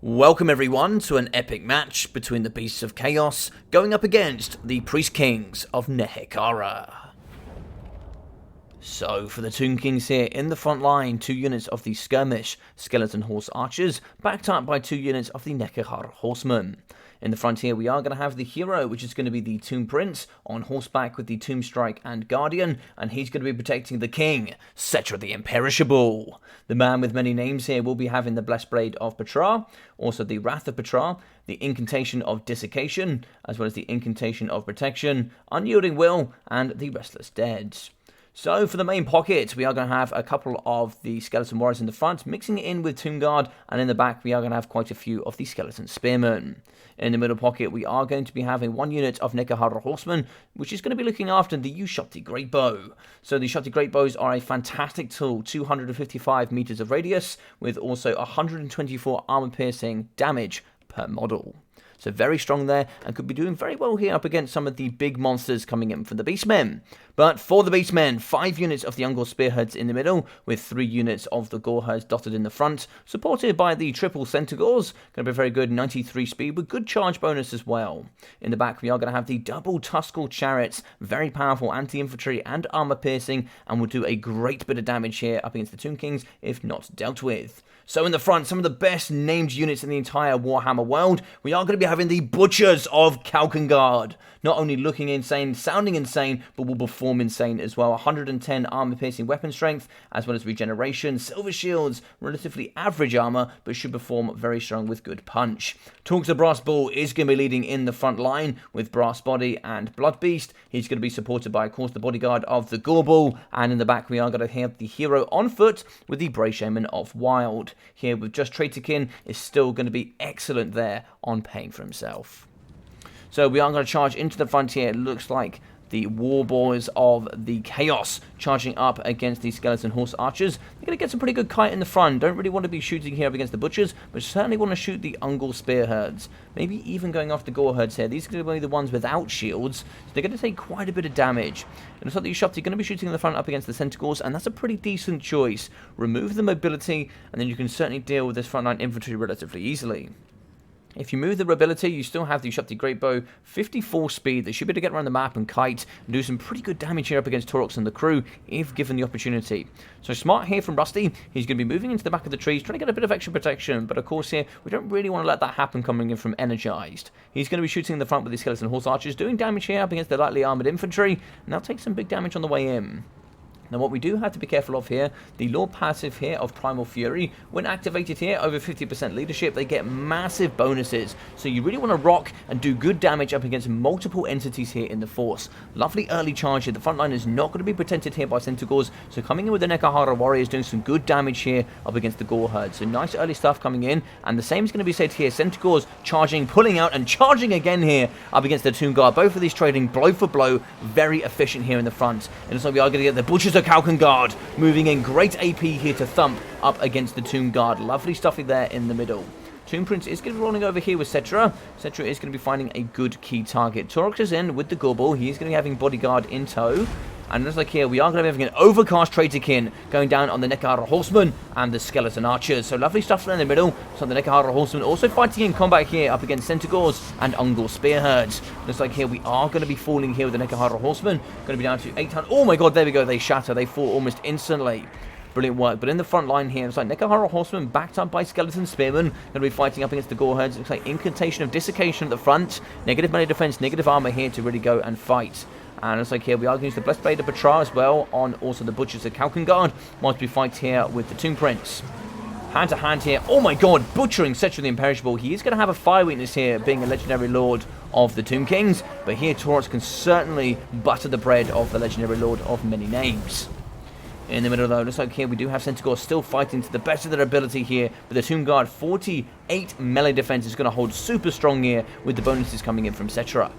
Welcome everyone to an epic match between the Beasts of Chaos going up against the Priest Kings of Nehekara. So for the Tomb Kings here, in the front line, 2 units of the Skirmish Skeleton Horse Archers, backed up by 2 units of the Nehekara Horsemen. In the front here, we are going to have the hero, which is going to be the Tomb Prince, on horseback with the Tomb Strike and Guardian, and he's going to be protecting the King, Cetra the Imperishable. The man with many names here will be having the Blessed Blade of Petra, also the Wrath of Petra, the Incantation of Desiccation, as well as the Incantation of Protection, Unyielding Will, and the Restless Dead. So for the main pocket, we are going to have a couple of the Skeleton Warriors in the front, mixing it in with Tomb Guard, and in the back we are going to have quite a few of the Skeleton Spearmen. In the middle pocket, we are going to be having 1 unit of Nehekara Horsemen, which is going to be looking after the Ushopti Great Bow. So the Ushopti Great Bows are a fantastic tool, 255 meters of radius, with also 124 armor-piercing damage per model. So very strong there, and could be doing very well here up against some of the big monsters coming in from the Beastmen. But for the Beastmen, 5 units of the Ungor Spearheads in the middle, with 3 units of the Goreherds dotted in the front, supported by the triple Centaurs. Going to be very good, 93 speed, with good charge bonus as well. In the back, we are going to have the double Tuscle Chariots, very powerful anti-infantry and armor-piercing, and will do a great bit of damage here up against the Tomb Kings, if not dealt with. So in the front, some of the best named units in the entire Warhammer world, we are going to be having the Butchers of Kalkengard. Not only looking insane, sounding insane, but will perform insane as well. 110 armor-piercing weapon strength, as well as regeneration, silver shields, relatively average armor, but should perform very strong with good punch. Taurox the Brass Bull is going to be leading in the front line with Brass Body and Blood Beast. He's going to be supported by, of course, the bodyguard of the Gore Bull, and in the back we are going to have the hero on foot with the Bray Shaman of Wild. Here with just Traitorkin is still going to be excellent there on paying for himself. So we are going to charge into the front here. It looks like the War Boys of the Chaos charging up against the Skeleton Horse Archers. They're going to get some pretty good kite in the front. Don't really want to be shooting here up against the Butchers, but certainly want to shoot the Ungor Spearheads. Maybe even going after Goreherds here. These are going to be the ones without shields, so they're going to take quite a bit of damage. And it's like the Ushopti are going to be shooting in the front up against the Centaurs, and that's a pretty decent choice. Remove the mobility, and then you can certainly deal with this frontline infantry relatively easily. If you move the mobility, you still have the Ushopti Great Bow, 54 speed. They should be able to get around the map and kite and do some pretty good damage here up against Taurox and the crew, if given the opportunity. So smart here from Rusty. He's going to be moving into the back of the trees, trying to get a bit of extra protection, but of course here, we don't really want to let that happen coming in from Energized. He's going to be shooting in the front with the Skeleton Horse Archers, doing damage here up against the lightly armoured infantry, and they'll take some big damage on the way in. Now what we do have to be careful of here, the Lord passive here of Primal Fury, when activated here, over 50% leadership, they get massive bonuses. So you really want to rock and do good damage up against multiple entities here in the force. Lovely early charge here. The front line is not going to be protected here by Centaurs, so coming in with the Nehekara Warriors doing some good damage here up against the Goreherds. So nice early stuff coming in, and the same is going to be said here. Centaurs charging, pulling out, and charging again here up against the Tomb Guard. Both of these trading blow for blow, very efficient here in the front. And so we are going to get the Butchers of Kalkengard moving in, great AP here to thump up against the Tomb Guard. Lovely stuffy there in the middle. Tomb Prince is going to be rolling over here with Cetra. Cetra is going to be finding a good key target. Taurox is in with the Gore Bull. He's going to be having bodyguard in tow. And just like here, we are going to be having an overcast Traitorkin going down on the Nehekara Horsemen and the Skeleton Archers. So lovely stuff there in the middle. So the Nehekara Horsemen also fighting in combat here up against Centaurs and Ungor Spearheads. Just like here, we are going to be falling here with the Nehekara Horsemen. Going to be down to 800. Oh my god, there we go. They shatter. They fall almost instantly. Brilliant work. But in the front line here, it's like Nehekara Horsemen backed up by Skeleton Spearmen. Going to be fighting up against the Goreherds. Looks like Incantation of Desiccation at the front. Negative melee defense, negative armor here to really go and fight. And it's like here, we are going to use the Blessed Blade of Petra as well on also the Butchers of Kalkengard, whilst we fight here with the Tomb Prince. Hand to hand here. Oh my god, butchering Cetra the Imperishable. He is going to have a fire weakness here, being a legendary lord of the Tomb Kings. But here, Taurox can certainly butter the bread of the legendary lord of many names. In the middle though, looks like here we do have Centaurs still fighting to the best of their ability here. But the Tomb Guard, 48 melee defense is going to hold super strong here with the bonuses coming in from Cetra.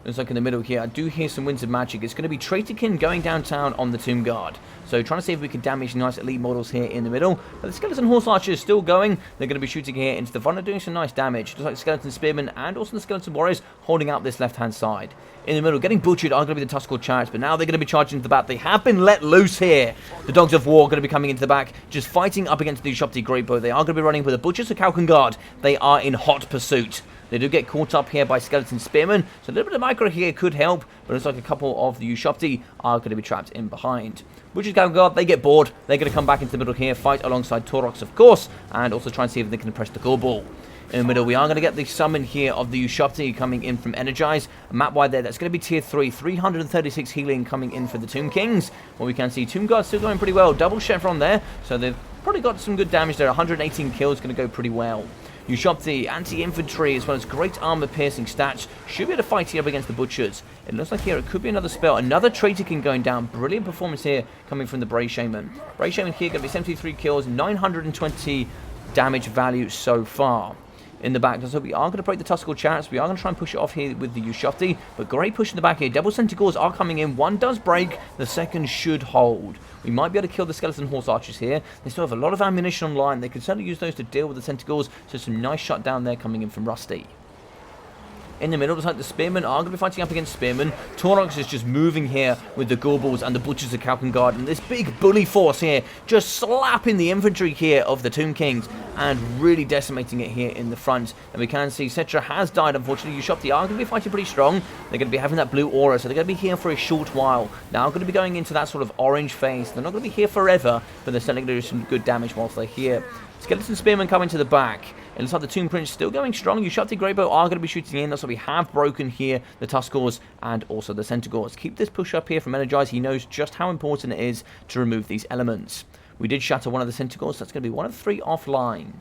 Looks like in the middle here, I do hear some winds of magic. It's going to be Traitorkin going downtown on the Tomb Guard. So trying to see if we can damage nice elite models here in the middle. But the Skeleton Horse Archer is still going. They're going to be shooting here into the front and doing some nice damage. Just like Skeleton Spearmen and also the Skeleton Warriors holding out this left-hand side. In the middle, getting butchered are going to be the Tuskor Chariots, but now they're going to be charging into the back. They have been let loose here. The Dogs of War are going to be coming into the back, just fighting up against the Ushopti Greatbow. They are going to be running with the Butchers of Kalkan Guard. They are in hot pursuit. They do get caught up here by Skeleton Spearmen, so a little bit of micro here could help, but it's like a couple of the Ushopti are going to be trapped in behind. Butchers Kalkan Guard, they get bored. They're going to come back into the middle here, fight alongside Taurox, of course, and also try and see if they can press the Gore Ball. In the middle, we are going to get the summon here of the Ushopti coming in from Energized. Map-wide there, that's going to be tier 3, 336 healing coming in for the Tomb Kings. What we can see, Tomb Guard still going pretty well. Double Chevron there, so they've probably got some good damage there. 118 kills, going to go pretty well. Ushopti, anti-infantry, as well as great armor-piercing stats, should be able to fight here up against the Butchers. It looks like here it could be another spell. Another Traitorkin going down. Brilliant performance here coming from the Brave Shaman. Brave Shaman here going to be 73 kills, 920 damage value so far. In the back, so we are going to break the Tuskor Chariots. We are going to try and push it off here with the Ushopti, but great push in the back here. Double Centaurs are coming in. One does break, the second should hold. We might be able to kill the Skeleton Horse Archers here. They still have a lot of ammunition online. They can certainly use those to deal with the Centaurs, so some nice shutdown there coming in from Rusty. In the middle, looks like the Spearmen are going to be fighting up against Spearmen. Taurox is just moving here with the Gorballs and the Butchers of Kalkan Guard. And this big bully force here, just slapping the infantry here of the Tomb Kings and really decimating it here in the front. And we can see Cetra has died, unfortunately. Ushopti are going to be fighting pretty strong. They're going to be having that blue aura, so they're going to be here for a short while. Now going to be going into that sort of orange phase. They're not going to be here forever, but they're certainly going to do some good damage whilst they're here. Skeleton Spearmen coming to the back. It looks like the Tomb Prince still going strong. Ushopti Greatbow are going to be shooting in. That's why we have broken here the Tuskors and also the Centaurs. Keep this push up here from Energized. He knows just how important it is to remove these elements. We did shatter one of the Centaurs. So that's going to be one of 3 offline.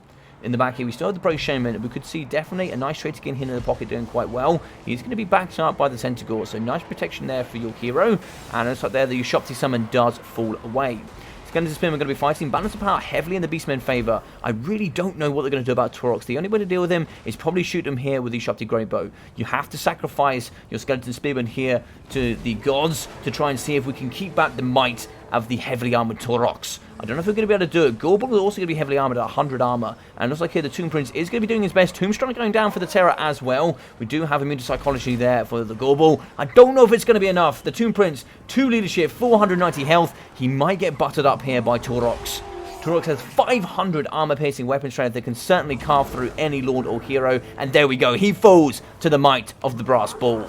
In the back here, we still have the Brave Shaman. We could see definitely a nice Traitorkin here in the pocket doing quite well. He's going to be backed up by the Centaur. So nice protection there for your hero. And it looks like there the Ushopti summon does fall away. Skeleton Spearmen are going to be fighting. Balance of power heavily in the Beastmen favour. I really don't know what they're going to do about Taurox. The only way to deal with him is probably shoot him here with the Ushopti Greatbow. You have to sacrifice your Skeleton Spearmen here to the gods to try and see if we can keep back the might of the heavily armoured Taurox. I don't know if we're going to be able to do it. Gorbal is also going to be heavily armoured at 100 armour. And it looks like here the Tomb Prince is going to be doing his best. Tombstone going down for the Terror as well. We do have immune to psychology there for the Gorbal. I don't know if it's going to be enough. The Tomb Prince, 2 leadership, 490 health. He might get buttered up here by Taurox. Taurox has 500 armor-piercing weapon strength that can certainly carve through any lord or hero. And there we go. He falls to the might of the Brass Ball.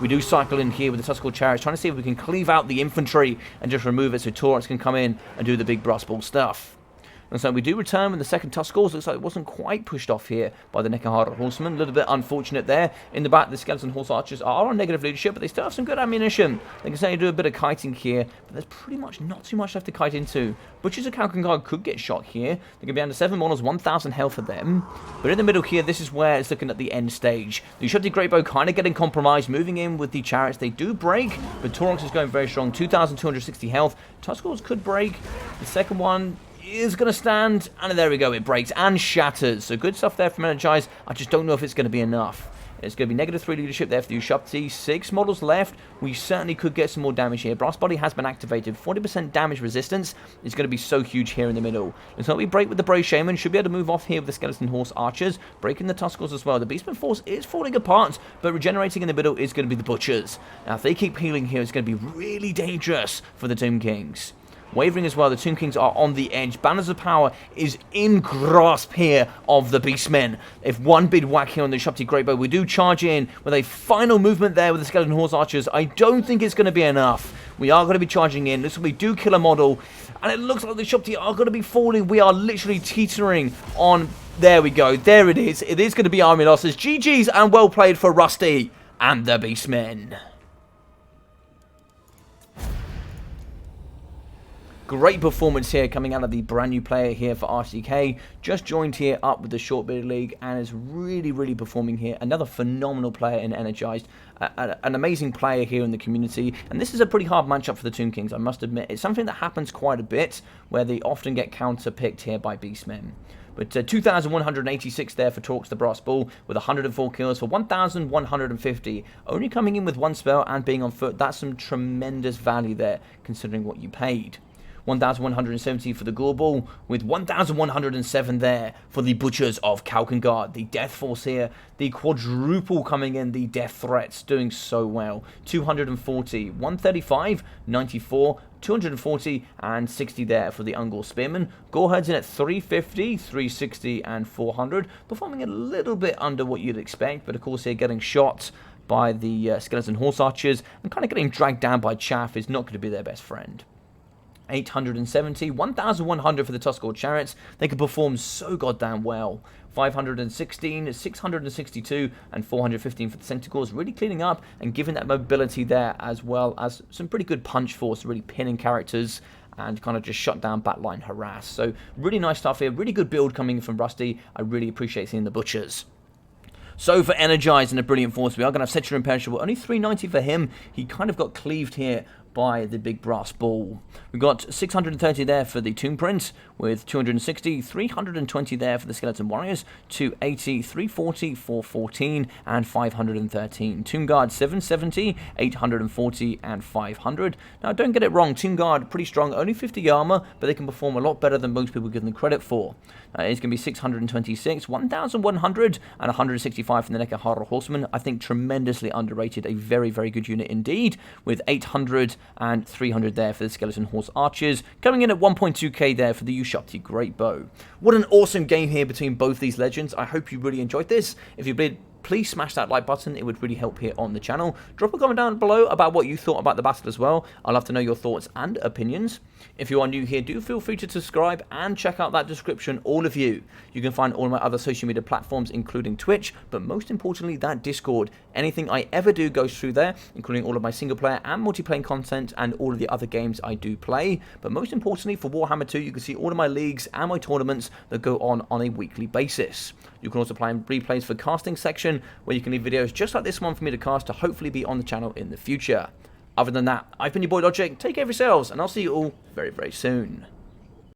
We do cycle in here with the Tuskor Chariots, trying to see if we can cleave out the infantry and just remove it so Taurox can come in and do the big Brass Ball stuff. And so we do return with the second Tuskors. Looks like it wasn't quite pushed off here by the Nekahara Horsemen. A little bit unfortunate there. In the back, the Skeleton Horse Archers are on negative leadership, but they still have some good ammunition. They can certainly do a bit of kiting here, but there's pretty much not too much left to kite into. Butchers of Kalkan Guard could get shot here. They're going to be under 7 models, 1,000 health for them. But in the middle here, this is where it's looking at the end stage. The Ushopti Greatbow kind of getting compromised, moving in with the Chariots. They do break, but Taurox is going very strong. 2,260 health. Tuskors could break. The second one is going to stand, and there we go, it breaks and shatters. So good stuff there from Energized. I just don't know if it's going to be enough. It's going to be -3 leadership there for the Ushopti. 6 models left. We certainly could get some more damage here. Brass Body has been activated. 40% damage resistance is going to be so huge here in the middle. And so we break with the Brave Shaman. Should be able to move off here with the Skeleton Horse Archers. Breaking the Tuskors as well. The Beastman force is falling apart, but regenerating in the middle is going to be the Butchers. Now, if they keep healing here, it's going to be really dangerous for the Tomb Kings. Wavering as well, the Tomb Kings are on the edge. Banners of Power is in grasp here of the Beastmen. If one big whack here on the Ushopti Greatbow, we do charge in with a final movement there with the Skeleton Horse Archers. I don't think it's going to be enough. We are going to be charging in. This will be do kill a model. And it looks like the Ushopti are going to be falling. We are literally teetering on. There we go. There it is. It is going to be army losses. GG's and well played for Rusty and the Beastmen. Great performance here coming out of the brand new player here for RTK. Just joined here up with the Short Beard League and is really, really performing here. Another phenomenal player in Energized. An amazing player here in the community. And this is a pretty hard matchup for the Tomb Kings, I must admit. It's something that happens quite a bit where they often get counter-picked here by Beastmen. But 2,186 there for Taurox the Brass Bull, with 104 kills for 1,150. Only coming in with one spell and being on foot. That's some tremendous value there, considering what you paid. 1,170 for the Gore Bull, with 1,107 there for the Butchers of Kalkengard. The Death Force here, the quadruple coming in, the Death Threats doing so well. 240, 135, 94, 240 and 60 there for the Ungor Spearmen. Goreheads in at 350, 360 and 400, performing a little bit under what you'd expect, but of course here getting shot by the Skeleton Horse Archers and kind of getting dragged down by chaff is not going to be their best friend. 870, 1,100 for the Tuskor Chariots. They can perform so goddamn well. 516, 662, and 415 for the Centaurs. Really cleaning up and giving that mobility there, as well as some pretty good punch force, really pinning characters and kind of just shut down backline harass. So really nice stuff here. Really good build coming in from Rusty. I really appreciate seeing the Butchers. So for Energized and a Brilliant Force, we are going to have Citra Imperishable. Only 390 for him. He kind of got cleaved here by the big brass bull. We've got 630 there for the Tomb Prince, with 260, 320 there for the Skeleton Warriors, 280, 340, 414, and 513. Tomb Guard 770, 840, and 500. Now don't get it wrong, Tomb Guard pretty strong, only 50 armor, but they can perform a lot better than most people give them credit for. It's going to be 626, 1,100, and 165 from the Nekahara Horsemen. I think tremendously underrated, a very, very good unit indeed, with 800 and 300 there for the Skeleton Horse Archers, coming in at 1.2k there for the Ushapti Great Bow. What an awesome game here between both these legends. I hope you really enjoyed this. If you did, please smash that like button. It would really help here on the channel. Drop a comment down below about what you thought about the battle as well. I'd love to know your thoughts and opinions. If you are new here, do feel free to subscribe and check out that description, all of you. You can find all of my other social media platforms, including Twitch, but most importantly, that Discord. Anything I ever do goes through there, including all of my single player and multiplayer content and all of the other games I do play. But most importantly, for Warhammer 2, you can see all of my leagues and my tournaments that go on a weekly basis. You can also play in replays for casting section, where you can leave videos just like this one for me to cast to hopefully be on the channel in the future. Other than that, I've been your boy Logic. Take care of yourselves, and I'll see you all very, very soon.